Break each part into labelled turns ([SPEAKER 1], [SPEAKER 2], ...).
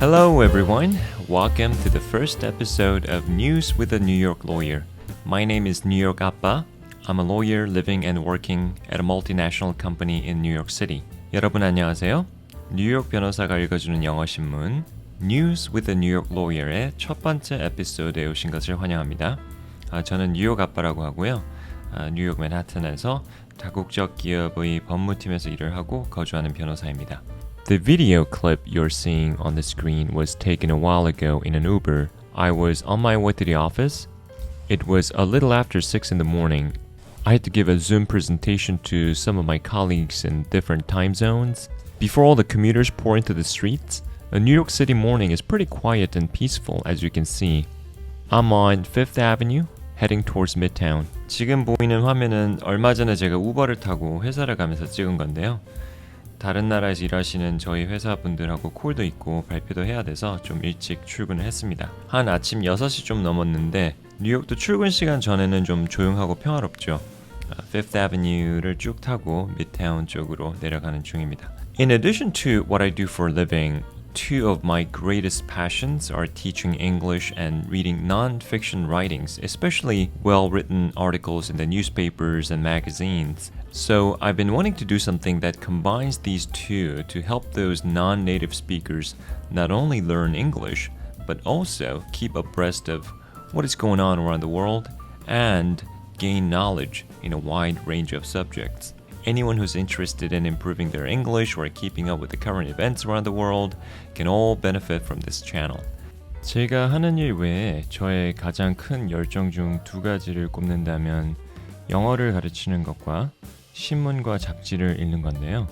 [SPEAKER 1] Hello everyone, welcome to the first episode of News with a New York Lawyer. My name is New York Appa. I'm a lawyer living and working at a multinational company in New York City. 여러분 안녕하세요. 뉴욕 변호사가 읽어주는 영어 신문 News with a New York Lawyer의 첫 번째 에피소드에 오신 것을 환영합니다. 저는 뉴욕 아빠라고 하고요. 뉴욕 맨하튼에서 다국적 기업의 법무팀에서 일을 하고 거주하는 변호사입니다. The video clip you're seeing on the screen was taken a while ago in an Uber. I was on my way to the office. It was a little after 6 in the morning. I had to give a Zoom presentation to some of my colleagues in different time zones. Before all the commuters pour into the streets, a New York City morning is pretty quiet and peaceful as you can see. I'm on 5th Avenue, heading towards Midtown. 지금 보이는 화면은 얼마 전에 제가 우버를 타고 회사를 가면서 찍은 건데요. 다른 나라에서 일하시는 저희 회사분들하고 콜도 있고 발표도 해야 돼서 좀 일찍 출근을 했습니다. 한 아침 6시 좀 넘었는데 뉴욕도 출근 시간 전에는 좀 조용하고 평화롭죠. Fifth Avenue를 쭉 타고 미드타운 쪽으로 내려가는 중입니다. In addition to what I do for a living, two of my greatest passions are teaching English and reading non-fiction writings, especially well-written articles in the newspapers and magazines. So I've been wanting to do something that combines these two to help those non-native speakers not only learn English, but also keep abreast of what is going on around the world and gain knowledge in a wide range of subjects. Anyone who's interested in improving their English or keeping up with the current events around the world can all benefit from this channel. 제가 하는 일 외에 저의 가장 큰 열정 중 두 가지를 꼽는다면 영어를 가르치는 것과 신문과 잡지를 읽는 건데요.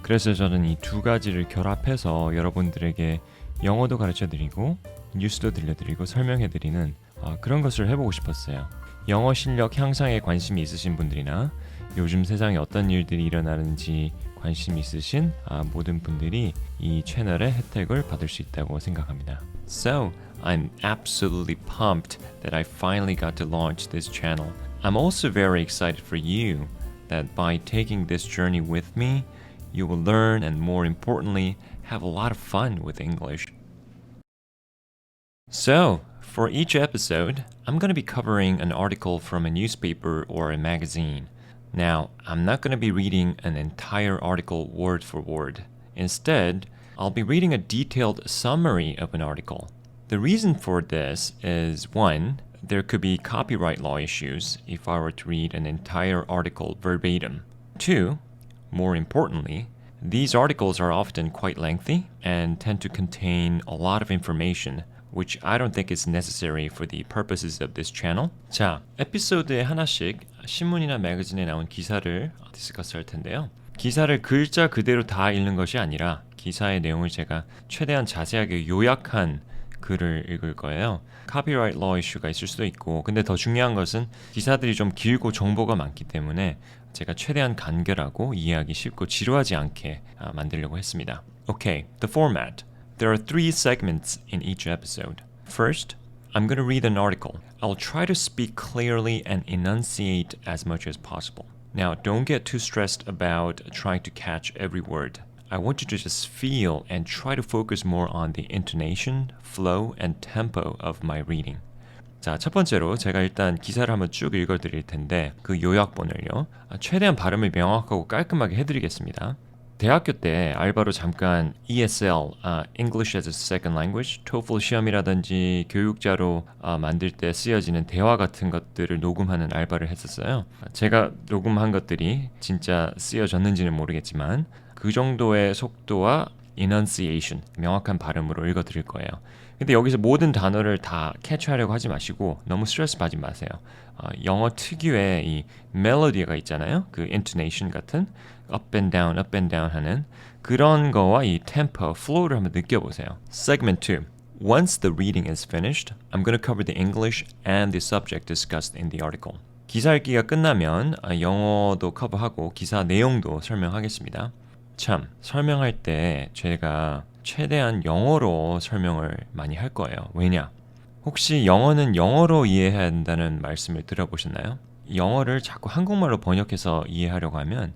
[SPEAKER 1] 그래서 저는 이 두 가지를 결합해서 여러분들에게 영어도 가르쳐드리고 뉴스도 들려드리고 설명해드리는 그런 것을 해보고 싶었어요. 영어 실력 향상에 관심이 있으신 분들이나 요즘 세상에 어떤 일들이 일어나는지 관심 있으신 모든 분들이 이 채널의 혜택을 받을 수 있다고 생각합니다. So, I'm absolutely pumped that I finally got to launch this channel. I'm also very excited for you that by taking this journey with me, you will learn and more importantly, have a lot of fun with English. So, for each episode, I'm going to be covering an article from a newspaper or a magazine. Now, I'm not going to be reading an entire article word for word. Instead, I'll be reading a detailed summary of an article. The reason for this is, one, there could be copyright law issues if I were to read an entire article verbatim. Two, more importantly, these articles are often quite lengthy and tend to contain a lot of information which I don't think is necessary for the purposes of this channel. 자, 에피소드에 하나씩 신문이나 매거진에 나온 기사를 디스커스할 텐데요. 기사를 글자 그대로 다 읽는 것이 아니라 기사의 내용을 제가 최대한 자세하게 요약한 글을 읽을 거예요. 카피라이트 러 이슈가 있을 수도 있고 근데 더 중요한 것은 기사들이 좀 길고 정보가 많기 때문에 제가 최대한 간결하고 이해하기 쉽고 지루하지 않게 만들려고 했습니다. Okay, the format. There are 3 segments in each episode. First, I'm going to read an article. I'll try to speak clearly and enunciate as much as possible. Now, don't get too stressed about trying to catch every word. I want you to just feel and try to focus more on the intonation, flow, and tempo of my reading. 자, 첫 번째로 제가 일단 기사를 한번 쭉 읽어드릴 텐데 그 요약본을요. 최대한 발음을 명확하고 깔끔하게 해드리겠습니다. 대학교 때 알바로 잠깐 ESL, English as a Second Language, TOEFL 시험이라든지 교육자로 만들 때 쓰여지는 대화 같은 것들을 녹음하는 알바를 했었어요. 제가 녹음한 것들이 진짜 쓰여졌는지는 모르겠지만 그 정도의 속도와 enunciation, 명확한 발음으로 읽어드릴 거예요. 근데 여기서 모든 단어를 다 캐치하려고 하지 마시고 너무 스트레스 받지 마세요. 영어 특유의 이 멜로디가 있잖아요. 그 intonation 같은 up and down 하는 그런 거와 이 tempo, flow를 한번 느껴보세요. Segment 2. Once the reading is finished, I'm going to cover the English and the subject discussed in the article. 기사 읽기가 끝나면 영어도 커버하고 기사 내용도 설명하겠습니다. 참, 설명할 때 제가 최대한 영어로 설명을 많이 할 거예요. 왜냐? 혹시 영어는 영어로 이해해야 한다는 말씀을 들어보셨나요? 영어를 자꾸 한국말로 번역해서 이해하려고 하면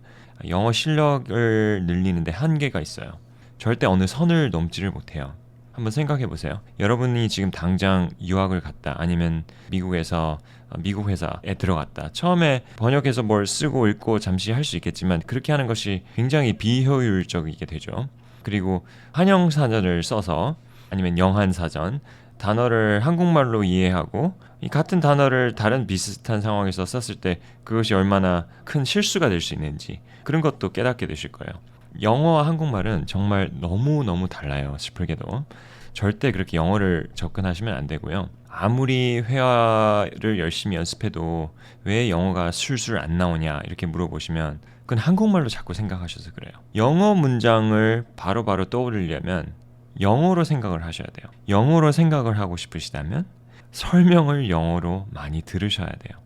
[SPEAKER 1] 영어 실력을 늘리는데 한계가 있어요. 절대 어느 선을 넘지를 못해요. 한번 생각해 보세요. 여러분이 지금 당장 유학을 갔다 아니면 미국에서 미국 회사에 들어갔다. 처음에 번역해서 뭘 쓰고 읽고 잠시 할 수 있겠지만 그렇게 하는 것이 굉장히 비효율적이게 되죠. 그리고 한영사전을 써서 아니면 영한사전 단어를 한국말로 이해하고 이 같은 단어를 다른 비슷한 상황에서 썼을 때 그것이 얼마나 큰 실수가 될 수 있는지 그런 것도 깨닫게 되실 거예요. 영어와 한국말은 정말 너무너무 달라요. 슬프게도. 절대 그렇게 영어를 접근하시면 안 되고요. 아무리 회화를 열심히 연습해도 왜 영어가 술술 안 나오냐 이렇게 물어보시면 그건 한국말로 자꾸 생각하셔서 그래요. 영어 문장을 바로바로 떠올리려면 영어로 생각을 하셔야 돼요. 영어로 생각을 하고 싶으시다면 설명을 영어로 많이 들으셔야 돼요.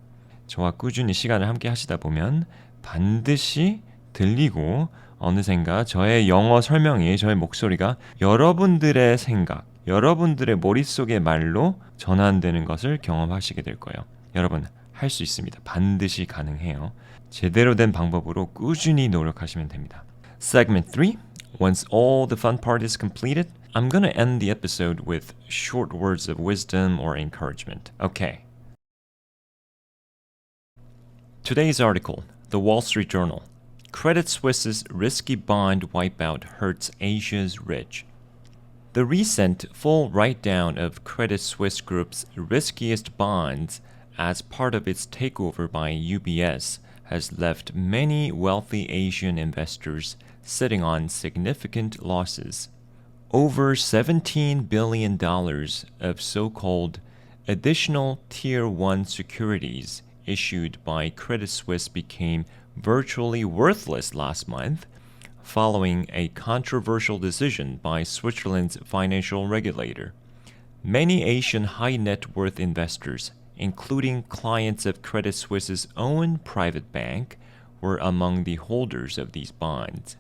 [SPEAKER 1] 저와 꾸준히 시간을 함께 하시다 보면 반드시 들리고 어느샌가 저의 영어 설명이 저의 목소리가 여러분들의 생각, 여러분들의 머릿속의 말로 전환되는 것을 경험하시게 될 거예요. 여러분 할 수 있습니다. 반드시 가능해요. 제대로 된 방법으로 꾸준히 노력하시면 됩니다. Segment 3. Once all the fun part is completed, I'm gonna end the episode with short words of wisdom or encouragement. Okay. Today's article, The Wall Street Journal. Credit Suisse's risky bond wipeout hurts Asia's rich. The recent full write-down of Credit Suisse Group's riskiest bonds as part of its takeover by UBS has left many wealthy Asian investors sitting on significant losses. Over $17 billion of so-called additional Tier 1 securities issued by Credit Suisse became virtually worthless last month following a controversial decision by Switzerland's financial regulator. Many Asian high net worth investors, including clients of Credit Suisse's own private bank, were among the holders of these bonds.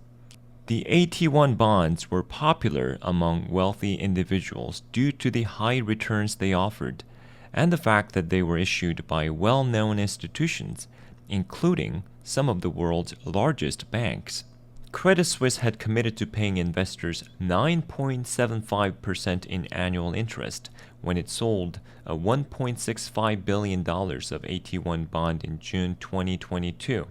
[SPEAKER 1] The AT1 bonds were popular among wealthy individuals due to the high returns they offered and the fact that they were issued by well-known institutions, including some of the world's largest banks. Credit Suisse had committed to paying investors 9.75% in annual interest when it sold a $1.65 billion of AT1 bond in June 2022,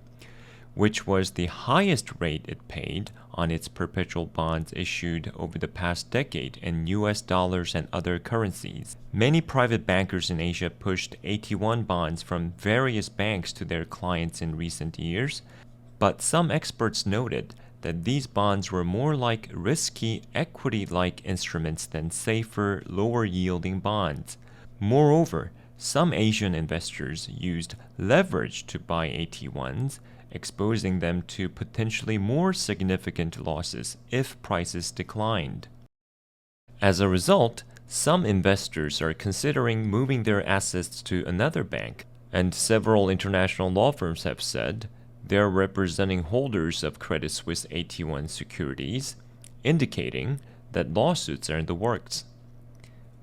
[SPEAKER 1] which was the highest rate it paid on its perpetual bonds issued over the past decade in US dollars and other currencies. Many private bankers in Asia pushed AT1 bonds from various banks to their clients in recent years, but some experts noted that these bonds were more like risky equity-like instruments than safer, lower-yielding bonds. Moreover, some Asian investors used leverage to buy AT1s, exposing them to potentially more significant losses if prices declined. As a result, some investors are considering moving their assets to another bank, and several international law firms have said they're representing holders of Credit Suisse AT1 securities, indicating that lawsuits are in the works.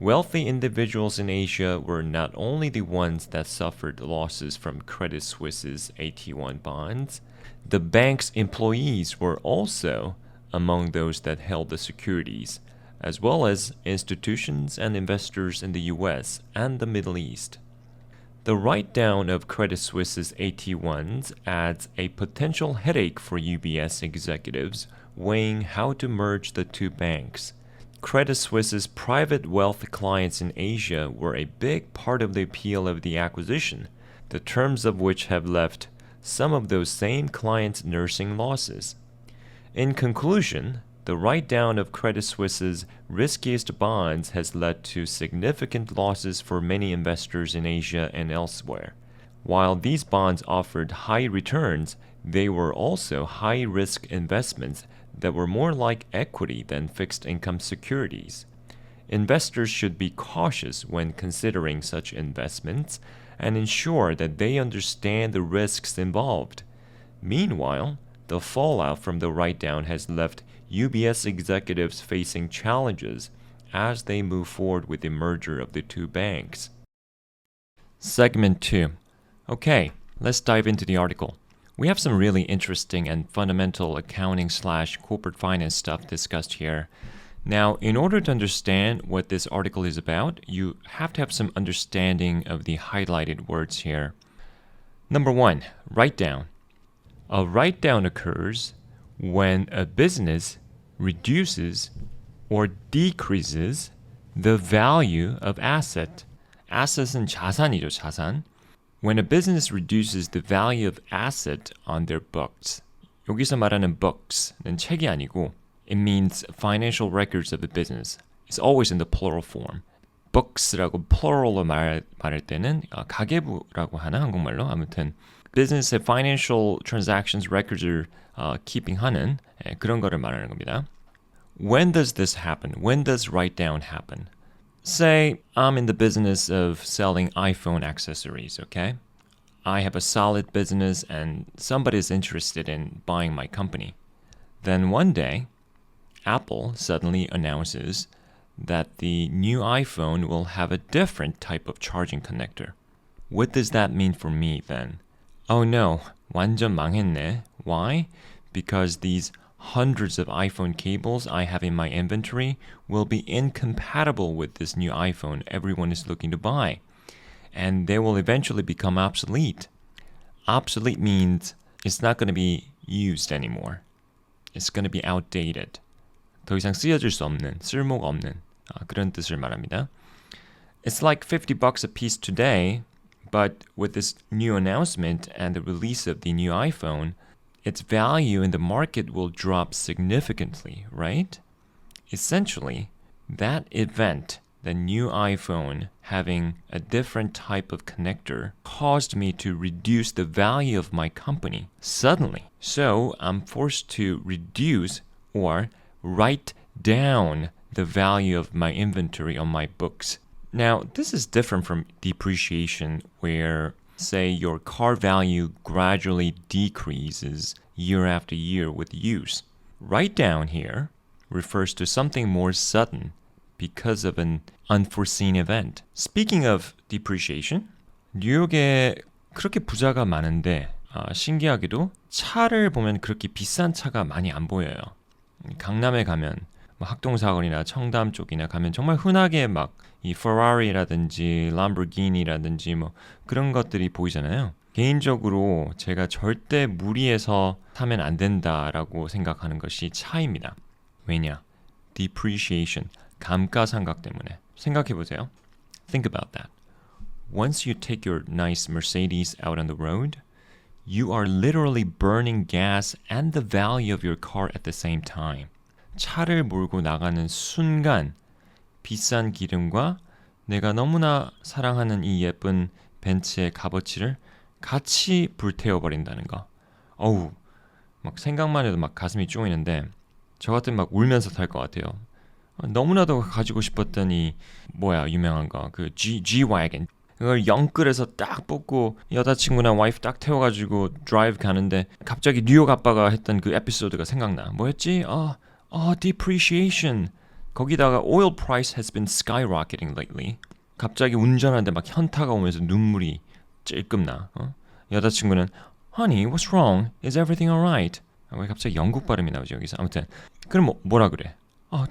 [SPEAKER 1] Wealthy individuals in Asia were not only the ones that suffered losses from Credit Suisse's AT1 bonds, the bank's employees were also among those that held the securities, as well as institutions and investors in the US and the Middle East. The write-down of Credit Suisse's AT1s adds a potential headache for UBS executives weighing how to merge the two banks. Credit Suisse's private wealth clients in Asia were a big part of the appeal of the acquisition, the terms of which have left some of those same clients nursing losses. In conclusion, the write-down of Credit Suisse's riskiest bonds has led to significant losses for many investors in Asia and elsewhere. While these bonds offered high returns, they were also high-risk investments that were more like equity than fixed income securities. Investors should be cautious when considering such investments and ensure that they understand the risks involved. Meanwhile, the fallout from the write-down has left UBS executives facing challenges as they move forward with the merger of the two banks. Segment 2. Okay, let's dive into the article. We have some really interesting and fundamental accounting/corporate finance stuff discussed here. Now, in order to understand what this article is about, you have to have some understanding of the highlighted words here. Number 1, write down. A write down occurs when a business reduces or decreases the value of asset. Asset은 자산이죠, 자산. When a business reduces the value of asset on their books. 여기서 말하는 books는 책이 아니고 it means financial records of a business. It's always in the plural form. books라고 plural로 말할 때는 가계부라고 하나 한국말로 아무튼 business의 financial transactions record을 keeping하는 그런 거를 말하는 겁니다. When does this happen? When does write down happen? Say I'm in the business of selling iPhone accessories, okay? I have a solid business and somebody is interested in buying my company. Then one day, Apple suddenly announces that the new iPhone will have a different type of charging connector. What does that mean for me then? Oh no, 완전 망했네. Why? Because these hundreds of iPhone cables I have in my inventory will be incompatible with this new iPhone everyone is looking to buy. And they will eventually become obsolete. Obsolete means it's not going to be used anymore. It's going to be outdated. 더 이상 쓰여질 수 없는, 쓸모가 없는 그런 뜻을 말합니다. It's like $50 a piece today, but with this new announcement and the release of the new iPhone, its value in the market will drop significantly, right? Essentially, that event, the new iPhone having a different type of connector, caused me to reduce the value of my company suddenly. So I'm forced to reduce or write down the value of my inventory on my books. Now, this is different from depreciation, where, say, your car value gradually decreases year after year with use. Write down here refers to something more sudden because of an unforeseen event. Speaking of depreciation, 뉴욕에 그렇게 부자가 많은데 신기하게도 차를 보면 그렇게 비싼 차가 많이 안 보여요. 강남에 가면 학동사거리나 청담 쪽이나 가면 정말 흔하게 막 이 페라리라든지 람보르기니라든지 뭐 그런 것들이 보이잖아요. 개인적으로 제가 절대 무리해서 사면 안 된다라고 생각하는 것이 차입니다. 왜냐? depreciation, 감가상각 때문에. 생각해 보세요. Think about that. Once you take your nice Mercedes out on the road, you are literally burning gas and the value of your car at the same time. 차를 몰고 나가는 순간 비싼 기름과 내가 너무나 사랑하는 이 예쁜 벤츠의 값어치를 같이 불태워버린다는 거. 어우, 막 생각만 해도 막 가슴이 쪼이는데 저 같으면 막 울면서 탈 것 같아요. 너무나도 가지고 싶었던 이 유명한 거, 그 G-Wagon. 그걸 영끌에서 딱 뽑고 여자친구나 와이프 딱 태워가지고 드라이브 가는데 갑자기 뉴욕 아빠가 했던 그 에피소드가 생각나. 뭐였지? depreciation. 거기다가 oil price has been skyrocketing lately. 갑자기 운전하는데 막 현타가 오면서 눈물이 찔끔 나. 여자친구는 Honey, what's wrong? Is everything alright? 왜 갑자기 영국 발음이 나오지 여기서? 아무튼 그럼 뭐라 그래?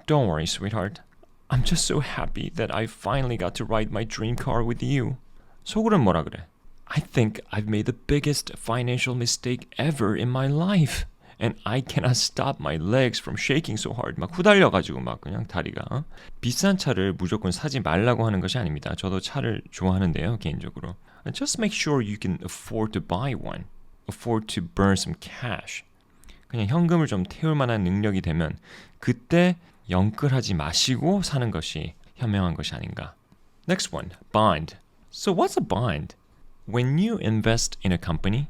[SPEAKER 1] Don't worry, sweetheart. I'm just so happy that I finally got to ride my dream car with you. 속으로는 뭐라 그래? I think I've made the biggest financial mistake ever in my life. And I cannot stop my legs from shaking so hard. 막 후달려가지고 막 그냥 다리가. 비싼 차를 무조건 사지 말라고 하는 것이 아닙니다. 저도 차를 좋아하는데요, 개인적으로. Just make sure you can afford to buy one. Afford to burn some cash. 그냥 현금을 좀 태울 만한 능력이 되면 그때 영끌하지 마시고 사는 것이 현명한 것이 아닌가. Next one, bond. So what's a bond? When you invest in a company,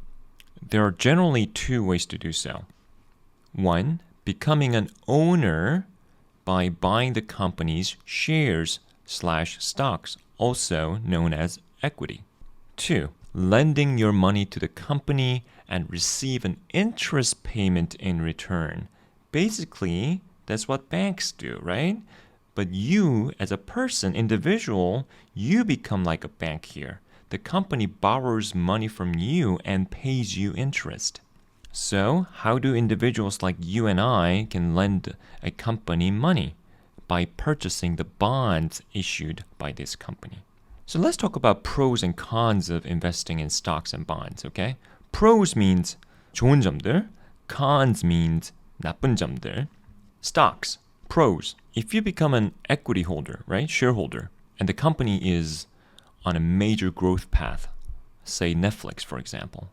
[SPEAKER 1] there are generally two ways to do so. One, becoming an owner by buying the company's shares/stocks, also known as equity. Two, lending your money to the company and receive an interest payment in return. Basically, that's what banks do, right? But you, as a person, individual, you become like a bank here. The company borrows money from you and pays you interest. So, how do individuals like you and I can lend a company money? by purchasing the bonds issued by this company. So let's talk about pros and cons of investing in stocks and bonds, okay? Pros means 좋은 점들, cons means 나쁜 점들. Stocks, pros. If you become an equity holder, right, shareholder, and the company is on a major growth path, say Netflix, for example,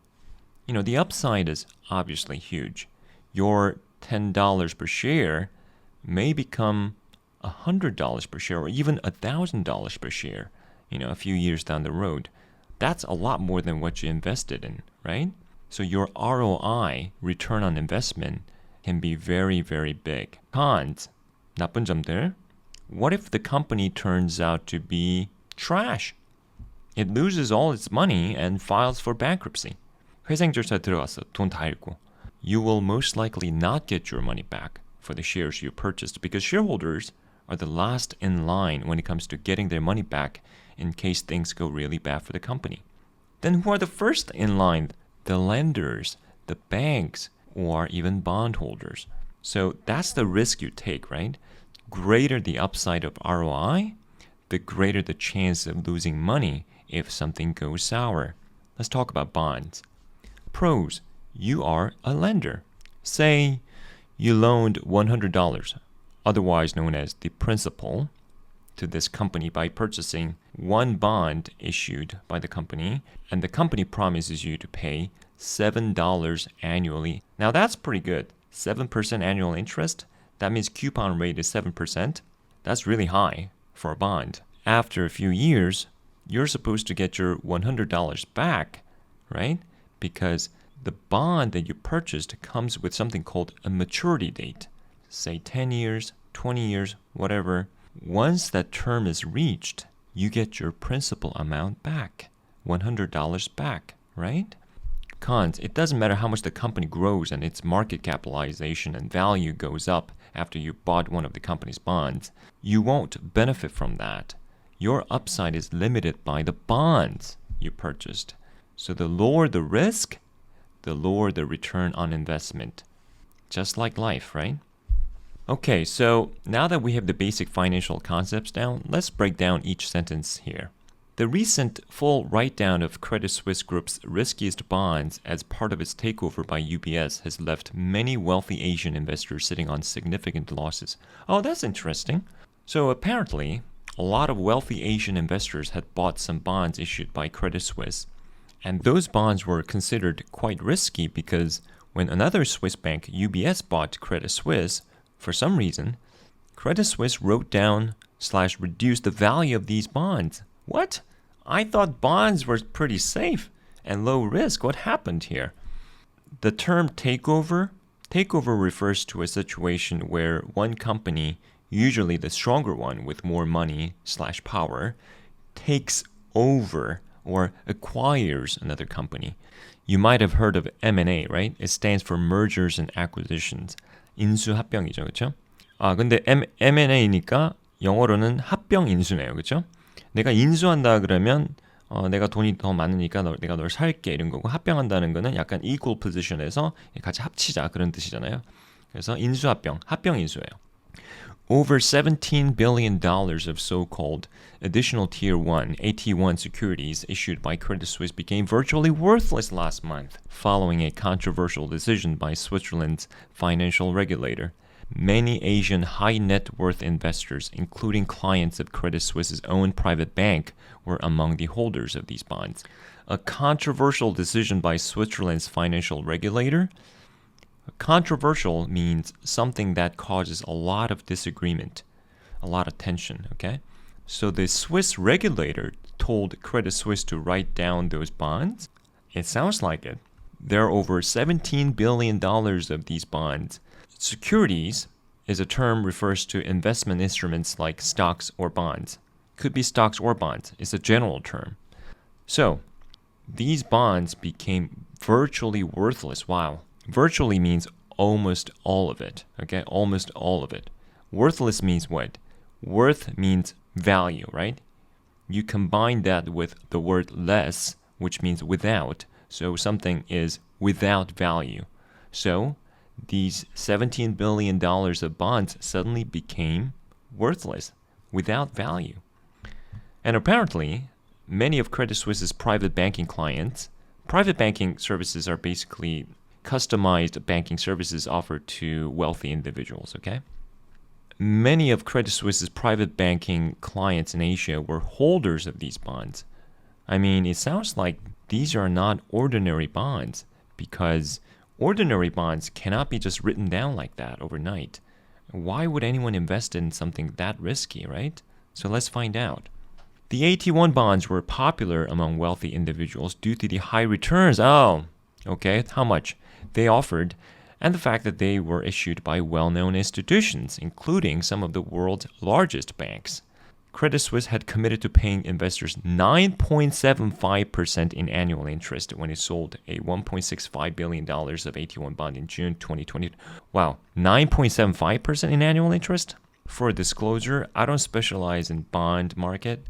[SPEAKER 1] the upside is obviously huge. Your $10 per share may become $100 per share or even $1,000 per share, a few years down the road. That's a lot more than what you invested in, right? So your ROI, return on investment, can be very, very big. Cons, 나쁜 점들. What if the company turns out to be trash? It loses all its money and files for bankruptcy. 회생 절차 들어갔어. 돈 다 잃고. You will most likely not get your money back for the shares you purchased because shareholders are the last in line when it comes to getting their money back in case things go really bad for the company. Then who are the first in line? The lenders, the banks, or even bondholders. So that's the risk you take, right? Greater the upside of ROI, the greater the chance of losing money if something goes sour. Let's talk about bonds. Pros, you are a lender. Say you loaned $100, otherwise known as the principal, to this company by purchasing one bond issued by the company, and the company promises you to pay $7 annually. Now that's pretty good. 7% annual interest. That means coupon rate is 7%. That's really high for a bond. After a few years, you're supposed to get your $100 back, right? Because the bond that you purchased comes with something called a maturity date. Say 10 years, 20 years, whatever. Once that term is reached, you get your principal amount back, $100 back, right? Cons, it doesn't matter how much the company grows and its market capitalization and value goes up after you bought one of the company's bonds. You won't benefit from that. Your upside is limited by the bonds you purchased. So the lower the risk, the lower the return on investment. Just like life, right? Okay, so now that we have the basic financial concepts down, let's break down each sentence here. The recent full write-down of Credit Suisse Group's riskiest bonds as part of its takeover by UBS has left many wealthy Asian investors sitting on significant losses. Oh, that's interesting. So apparently, a lot of wealthy Asian investors had bought some bonds issued by Credit Suisse, and those bonds were considered quite risky because when another Swiss bank, UBS, bought Credit Suisse, for some reason, Credit Suisse wrote down / reduced the value of these bonds. What? I thought bonds were pretty safe and low risk. What happened here? The term takeover refers to a situation where one company, usually the stronger one with more money / power, takes over or acquires another company. You might have heard of M&A, right? It stands for mergers and acquisitions. 인수합병이죠, 그렇죠? 근데 M&A니까 영어로는 합병 인수네요, 그렇죠? 내가 인수한다 그러면 내가 돈이 더 많으니까 내가 널 살게 이런 거고, 합병한다는 거는 약간 equal position에서 같이 합치자 그런 뜻이잖아요. 그래서 인수합병, 합병 인수예요. Over $17 billion of so-called additional Tier 1 AT1 securities issued by Credit Suisse became virtually worthless last month, following a controversial decision by Switzerland's financial regulator. Many Asian high net worth investors, including clients of Credit Suisse's own private bank, were among the holders of these bonds. A controversial decision by Switzerland's financial regulator? Controversial means something that causes a lot of disagreement, a lot of tension, okay? So the Swiss regulator told Credit Suisse to write down those bonds? It sounds like it. There are over $17 billion of these bonds. Securities is a term refers to investment instruments like stocks or bonds. Could be stocks or bonds. It's a general term. So these bonds became virtually worthless. Wow. Virtually means almost all of it, okay? Almost all of it. Worthless means what? Worth means value, right? You combine that with the word less, which means without. So something is without value. So these $17 billion of bonds suddenly became worthless, without value. And apparently, many of Credit Suisse's private banking services are basically customized banking services offered to wealthy individuals, okay? Many of Credit Suisse's private banking clients in Asia were holders of these bonds. I mean, it sounds like these are not ordinary bonds because ordinary bonds cannot be just written down like that overnight. Why would anyone invest in something that risky, right? So let's find out. The AT1 bonds were popular among wealthy individuals due to the high returns. Oh, okay, how much they offered, and the fact that they were issued by well-known institutions, including some of the world's largest banks. Credit Suisse had committed to paying investors 9.75% in annual interest when it sold a $1.65 billion of AT1 bond in June 2020. Wow, 9.75% in annual interest? For disclosure, I don't specialize in bond market,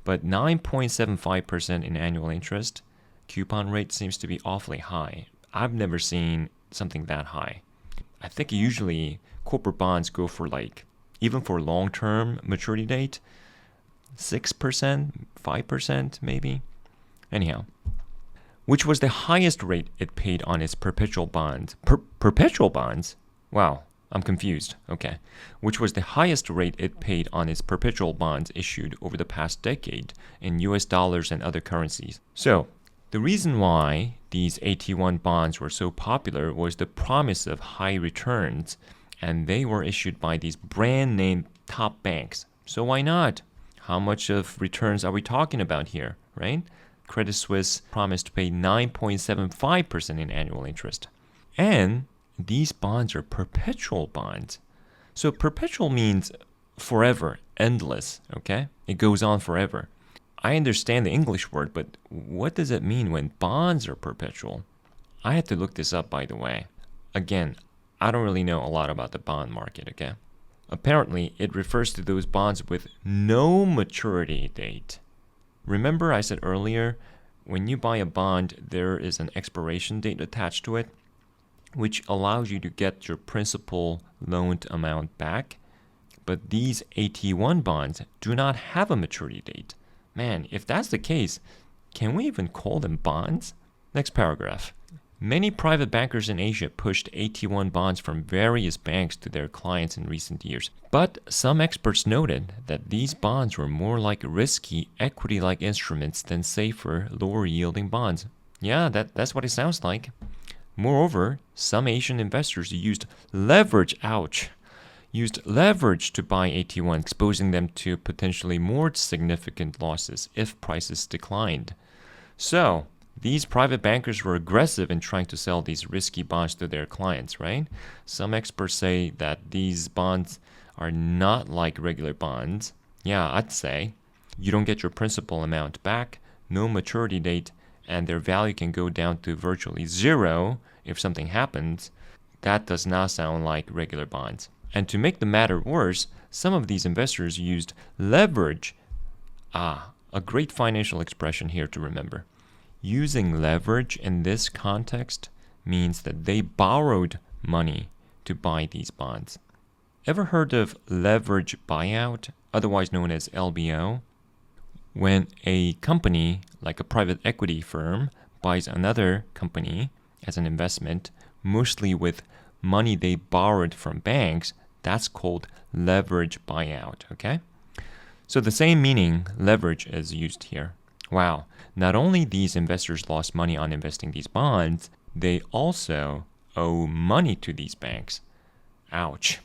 [SPEAKER 1] but 9.75% in annual interest, coupon rate seems to be awfully high. I've never seen something that high. I think usually corporate bonds go for even for long-term maturity date, 6%, 5% maybe. Anyhow, which was the highest rate it paid on its perpetual bonds. Perpetual bonds? Wow, I'm confused. Okay. Which was the highest rate it paid on its perpetual bonds issued over the past decade in US dollars and other currencies. So, the reason why these AT1 bonds were so popular was the promise of high returns, and they were issued by these brand name top banks. So why not? How much of returns are we talking about here, right? Credit Suisse promised to pay 9.75% in annual interest. And these bonds are perpetual bonds. So perpetual means forever, endless, okay? It goes on forever. I understand the English word, but what does it mean when bonds are perpetual? I had to look this up, by the way. Again, I don't really know a lot about the bond market, okay? Apparently, it refers to those bonds with no maturity date. Remember I said earlier, when you buy a bond, there is an expiration date attached to it, which allows you to get your principal loaned amount back. But these AT1 bonds do not have a maturity date. Man, if that's the case, can we even call them bonds? Next paragraph. Many private bankers in Asia pushed AT1 bonds from various banks to their clients in recent years. But some experts noted that these bonds were more like risky equity-like instruments than safer, lower-yielding bonds. Yeah, that's what it sounds like. Moreover, some Asian investors used leverage to buy AT1, exposing them to potentially more significant losses if prices declined. So, these private bankers were aggressive in trying to sell these risky bonds to their clients, right? Some experts say that these bonds are not like regular bonds. Yeah, I'd say. You don't get your principal amount back, no maturity date, and their value can go down to virtually zero if something happens. That does not sound like regular bonds. And to make the matter worse, some of these investors used leverage. A great financial expression here to remember. Using leverage in this context means that they borrowed money to buy these bonds. Ever heard of leverage buyout, otherwise known as LBO? When a company, like a private equity firm, buys another company as an investment, mostly with money they borrowed from banks, that's called leverage buyout, okay? So the same meaning, leverage, is used here. Wow, not only these investors lost money on investing these bonds, they also owe money to these banks. Ouch.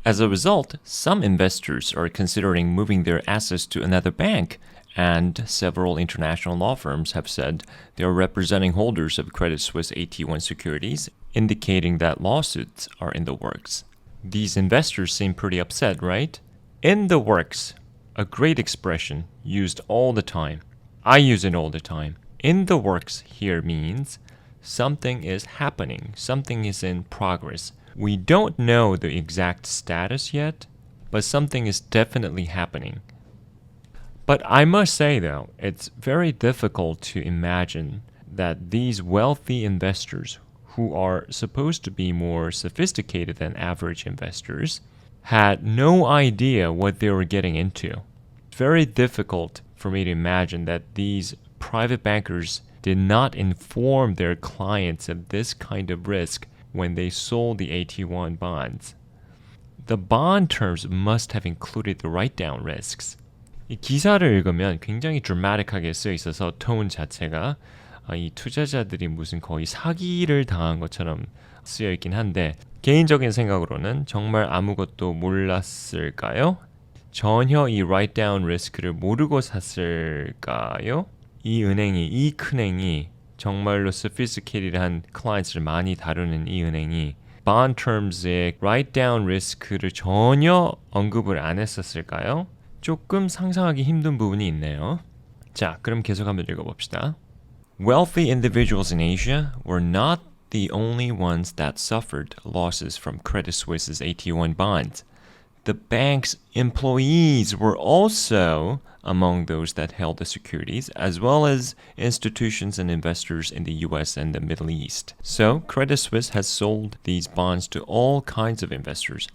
[SPEAKER 1] As a result, some investors are considering moving their assets to another bank, and several international law firms have said they are representing holders of Credit Suisse AT1 securities, indicating that lawsuits are in the works. These investors seem pretty upset, right? In the works. A great expression used all the time. I use it all the time. In the works here means something is happening, something is in progress. We don't know the exact status yet, but something is definitely happening. But I must say though, it's very difficult to imagine that these wealthy investors who are supposed to be more sophisticated than average investors had no idea what they were getting into. It's very difficult for me to imagine that these private bankers did not inform their clients of this kind of risk when they sold the AT1 bonds. The bond terms must have included the write-down risks. 이 기사를 읽으면 굉장히 드라마틱하게 쓰여 있어서 톤 자체가 이 투자자들이 무슨 거의 사기를 당한 것처럼 쓰여 있긴 한데 개인적인 생각으로는 정말 아무것도 몰랐을까요? 전혀 이 write-down 리스크를 모르고 샀을까요? 이 은행이, 이 큰행이 정말로 sophisticated한 클라이언트를 많이 다루는 이 은행이 bond terms의 write-down 리스크를 전혀 언급을 안 했었을까요? 조금 상상하기 힘든 부분이 있네요. 자, 그럼 계속 한번 읽어봅시다. Wealthy individuals in Asia were not the only ones that suffered losses from Credit Suisse's AT1 bonds. The bank's employees were also among those that held the securities, as well as institutions and investors in the US and the Middle East. So, Credit Suisse has sold these bonds to all kinds of investors,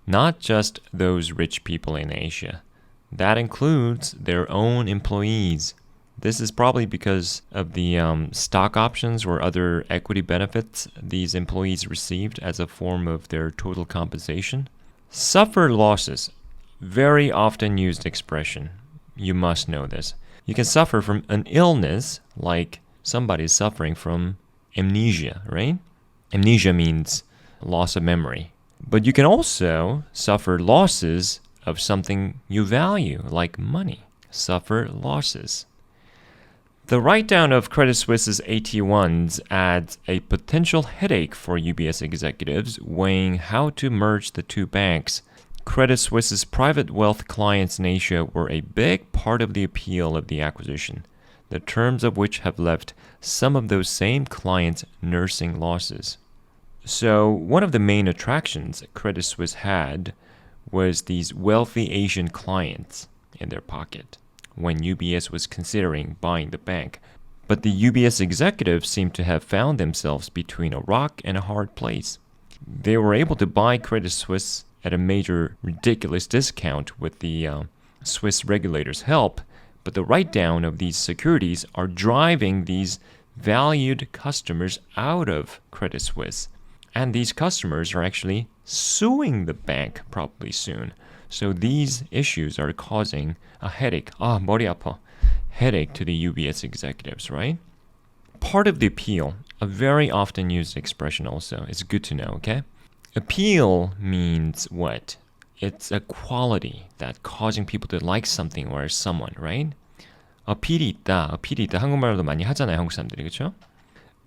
[SPEAKER 1] not just those rich people in Asia. That includes their own employees. This is probably because of the stock options or other equity benefits these employees received as a form of their total compensation. Suffer losses, very often used expression. You must know this. You can suffer from an illness, like somebody's suffering from amnesia, right? Amnesia means loss of memory. But you can also suffer losses of something you value, like money. Suffer losses. The write-down of Credit Suisse's AT1s adds a potential headache for UBS executives weighing how to merge the two banks. Credit Suisse's private wealth clients in Asia were a big part of the appeal of the acquisition, the terms of which have left some of those same clients nursing losses. So, one of the main attractions Credit Suisse had was these wealthy Asian clients in their pocket when UBS was considering buying the bank. But the UBS executives seemed to have found themselves between a rock and a hard place. They were able to buy Credit Suisse at a major ridiculous discount with the Swiss regulators' help, but the write-down of these securities are driving these valued customers out of Credit Suisse. And these customers are actually suing the bank probably soon. So these issues are causing a headache. 머리 아파. Headache to the UBS executives, right? Part of the appeal, a very often used expression also, it's good to know, okay? Appeal means what? It's a quality that causing people to like something or someone, right? 어필이 있다, 한국말로도 많이 하잖아요, 한국 사람들이, 그렇죠?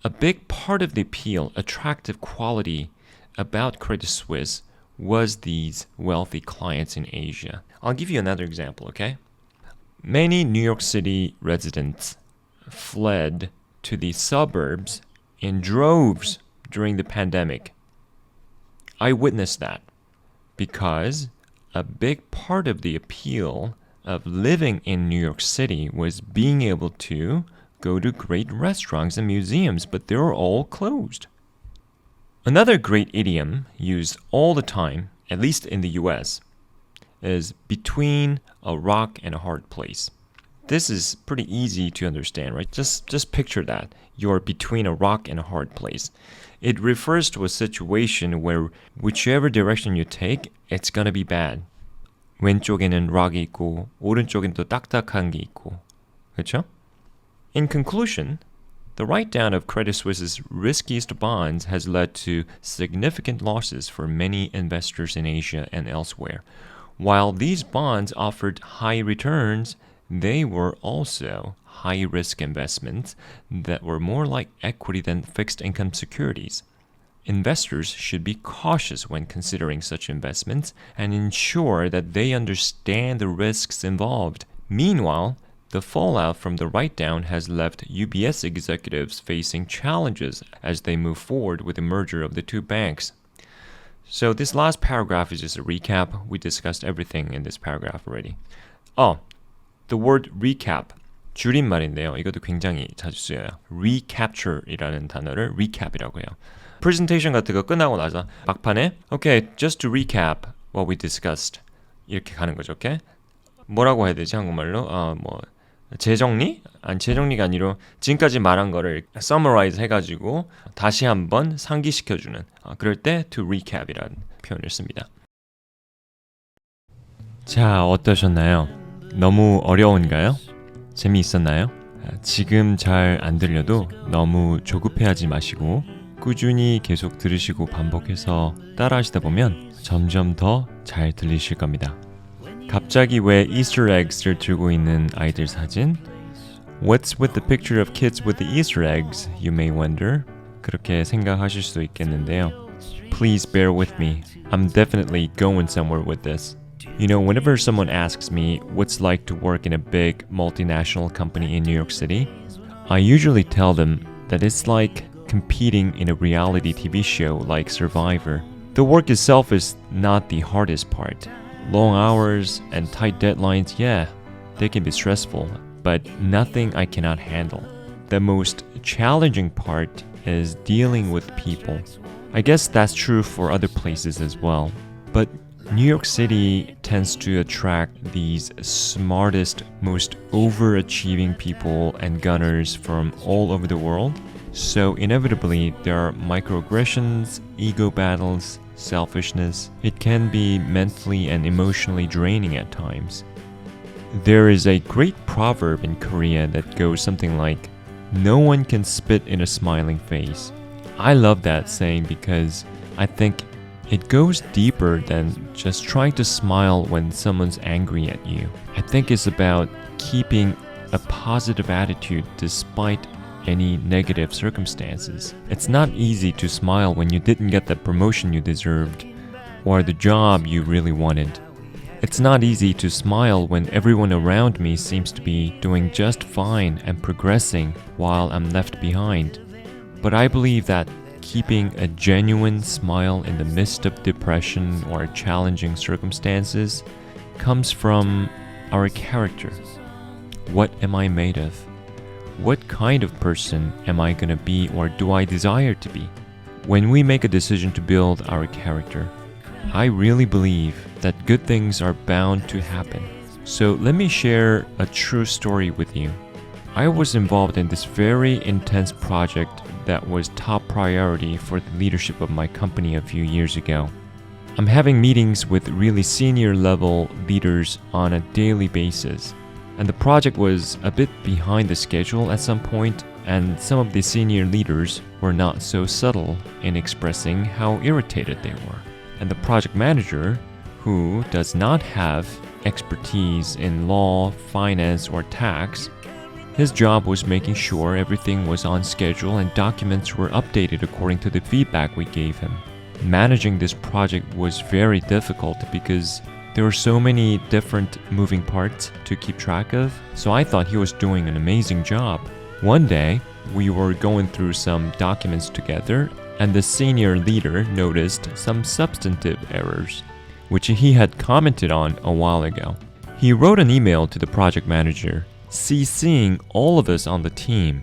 [SPEAKER 1] A big part of the appeal, attractive quality about Credit Suisse was these wealthy clients in Asia. I'll give you another example, okay? Many New York City residents fled to the suburbs in droves during the pandemic. I witnessed that because a big part of the appeal of living in New York City was being able to go to great restaurants and museums, but they were all closed. Another great idiom used all the time, at least in the US, is between a rock and a hard place. This is pretty easy to understand, right? Just picture that. You're between a rock and a hard place. It refers to a situation where whichever direction you take, it's gonna be bad. 왼쪽에는 rock이 있고 오른쪽에는 또 딱딱한 게 있고. 그렇죠? In conclusion, the write-down of Credit Suisse's riskiest bonds has led to significant losses for many investors in Asia and elsewhere. While these bonds offered high returns, they were also high-risk investments that were more like equity than fixed income securities. Investors should be cautious when considering such investments and ensure that they understand the risks involved. Meanwhile, the fallout from the write-down has left UBS executives facing challenges as they move forward with the merger of the two banks. So this last paragraph is just a recap. We discussed everything in this paragraph already. The word recap, 줄임말인데요. 이것도 굉장히 자주 쓰여요. recapture이라는 단어를 recap이라고 해요. 프레젠테이션 같은 거 끝나고 나서 막판에 Okay, just to recap, what we discussed. 이렇게 가는 거죠, 오케이? 뭐라고 해야 되지, 한국말로? 재정리? 아니, 재정리가 아니라 지금까지 말한 거를 summarize 해가지고 다시 한번 상기시켜주는 그럴 때 to recap이라는 표현을 씁니다. 자, 어떠셨나요? 너무 어려운가요? 재미있었나요? 지금 잘 안 들려도 너무 조급해하지 마시고 꾸준히 계속 들으시고 반복해서 따라하시다 보면 점점 더 잘 들리실 겁니다. 갑자기 왜 Easter eggs를 들고 있는 아이들 사진? What's with the picture of kids with the Easter eggs, you may wonder. 그렇게 생각하실 수도 있겠는데요. Please bear with me. I'm definitely going somewhere with this. You know, whenever someone asks me what's like to work in a big multinational company in New York City, I usually tell them that it's like competing in a reality TV show like Survivor. The work itself is not the hardest part. Long hours and tight deadlines, yeah, they can be stressful, but nothing I cannot handle. The most challenging part is dealing with people. I guess that's true for other places as well. But New York City tends to attract these smartest, most overachieving people and gunners from all over the world. So inevitably, there are microaggressions, ego battles, selfishness. It can be mentally and emotionally draining at times. There is a great proverb in Korea that goes something like, "No one can spit in a smiling face." I love that saying because I think it goes deeper than just trying to smile when someone's angry at you. I think it's about keeping a positive attitude despite any negative circumstances. It's not easy to smile when you didn't get the promotion you deserved or the job you really wanted. It's not easy to smile when everyone around me seems to be doing just fine and progressing while I'm left behind. But I believe that keeping a genuine smile in the midst of depression or challenging circumstances comes from our character. What am I made of? What kind of person am I going to be or do I desire to be? When we make a decision to build our character, I really believe that good things are bound to happen. So let me share a true story with you. I was involved in this very intense project that was top priority for the leadership of my company a few years ago. I'm having meetings with really senior level leaders on a daily basis. And the project was a bit behind the schedule at some point, and some of the senior leaders were not so subtle in expressing how irritated they were. And the project manager, who does not have expertise in law, finance, or tax, his job was making sure everything was on schedule and documents were updated according to the feedback we gave him. Managing this project was very difficult because there were so many different moving parts to keep track of, so I thought he was doing an amazing job. One day, we were going through some documents together, and the senior leader noticed some substantive errors, which he had commented on a while ago. He wrote an email to the project manager, CCing all of us on the team.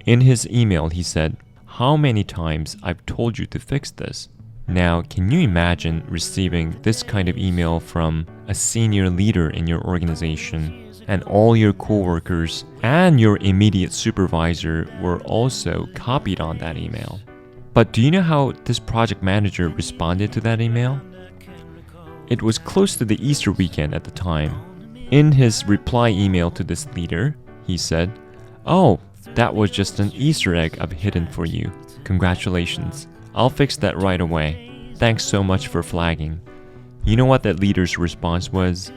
[SPEAKER 1] In his email, he said, "How many times I've told you to fix this?" Now, can you imagine receiving this kind of email from a senior leader in your organization, and all your coworkers and your immediate supervisor were also copied on that email? But do you know how this project manager responded to that email? It was close to the Easter weekend at the time. In his reply email to this leader, he said, "Oh, that was just an Easter egg I've hidden for you. Congratulations. I'll fix that right away. Thanks so much for flagging." You know what that leader's response was?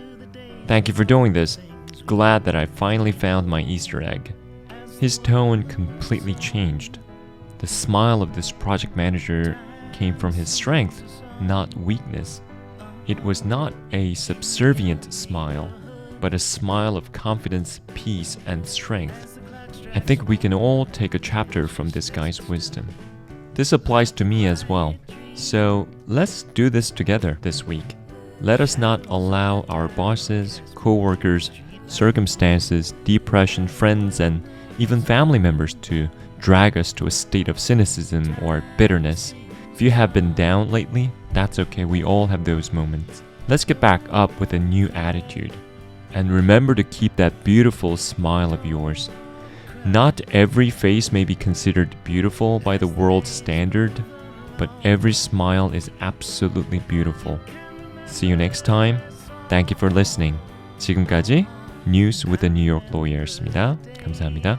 [SPEAKER 1] "Thank you for doing this. Glad that I finally found my Easter egg." His tone completely changed. The smile of this project manager came from his strength, not weakness. It was not a subservient smile, but a smile of confidence, peace, and strength. I think we can all take a chapter from this guy's wisdom. This applies to me as well. So let's do this together this week. Let us not allow our bosses, co-workers, circumstances, depression, friends, and even family members to drag us to a state of cynicism or bitterness. If you have been down lately, that's okay. We all have those moments. Let's get back up with a new attitude. And remember to keep that beautiful smile of yours. Not every face may be considered beautiful by the world's standard, but every smile is absolutely beautiful. See you next time. Thank you for listening. 지금까지 News with a New York Lawyer였습니다. 감사합니다.